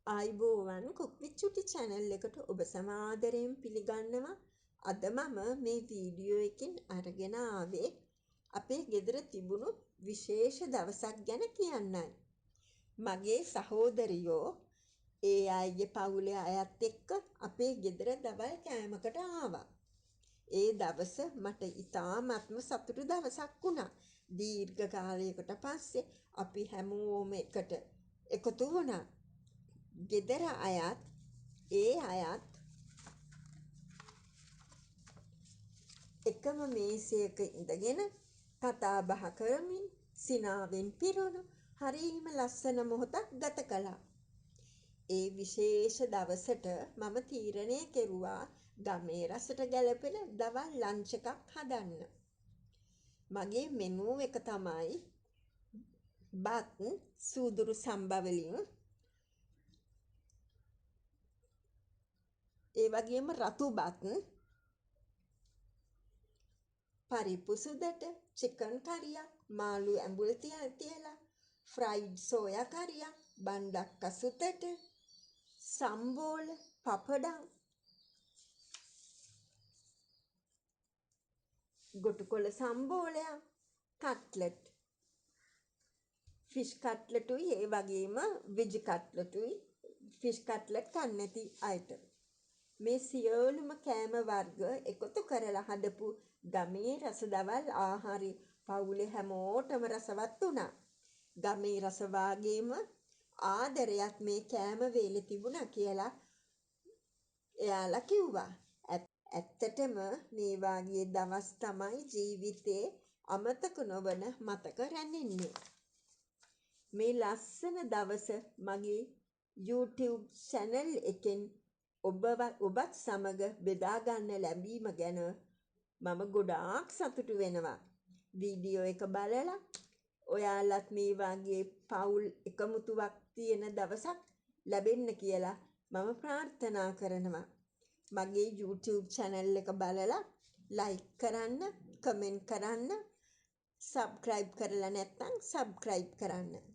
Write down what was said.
ආයිබෝවන් කුක්විච්චුටි channel එකට ඔබ සමාදරයෙන් පිළිගන්නවා. අද මම මේ වීඩියෝ එකකින් අරගෙන ආවේ අපේ ගෙදර තිබුණු විශේෂ දවසක් ගැන කියන්නයි. මගේ සහෝදරියෝ ඒ අයගේ පවුලේ අයත් එක්ක අපේ ගෙදර දවල් කෑමකට ආවා. ඒ දවස මට ඉතාමත්ම සතුටු දවසක් වුණා. දීර්ඝ කාලයකට පස්සේ අපි හැමෝම එකට එකතු වුණා. ගෙදර අයත් ඒ අයත් එකම මේසයක ඉඳගෙන කතා බහ කරමින් සිනාවෙන් පිරුණු හරිම ලස්සන මොහොතක් ගත කළා. ඒ විශේෂ දවසට මම තීරණය කෙරුවා ගමේ රසට ගැලපෙන දවල් ලන්ච් එකක් හදන්න. මගේ මෙනු එක තමයි බත් සූදුරු සම්බවලින් ඒ වගේම රතු බත්, පරිප්පු සුදට, චිකන් කරියක්, මාළු ඇඹුල් තියලා, ෆ්‍රයිඩ් සෝයා කරියක්, බණ්ඩක්ක සුතට, සම්බෝල, පපඩම්, ගොටුකොළ සම්බෝලයක්, කට්ලට්, ෆිෂ් කට්ලටුයි ඒ වගේම වෙජ් කට්ලටුයි, ෆිෂ් කට්ලට් කන්නේ නැති අයට. මේ සියලුම කෑම වර්ග එකතු කරලා හදපු ගමේ රසදවල් ආහාරي පවුලේ හැමෝටම රසවත් වුණා. ගමේ රස වාගේම ආදරයක් මේ කෑම වේලේ තිබුණා කියලා එයාලා කිව්වා. ඇත්තටම මේ වාගේ දවස් තමයි ජීවිතේ අමතක නොවන මතක රැඳෙන්නේ. මේ ලස්සන දවස මගේ YouTube channel එකෙන් ඔබත් සමග බෙදා ගන්න ලැබීම ගැන මම ගොඩාක් සතුටු වෙනවා. වීඩියෝ එක බලලා ඔයාලත් මේ වගේ පවුල් එකමුතුවක් තියෙන දවසක් ලැබෙන්න කියලා මම ප්‍රාර්ථනා කරනවා. මගේ YouTube channel එක බලලා like කරන්න, comment කරන්න, subscribe කරලා නැත්නම් subscribe කරන්න.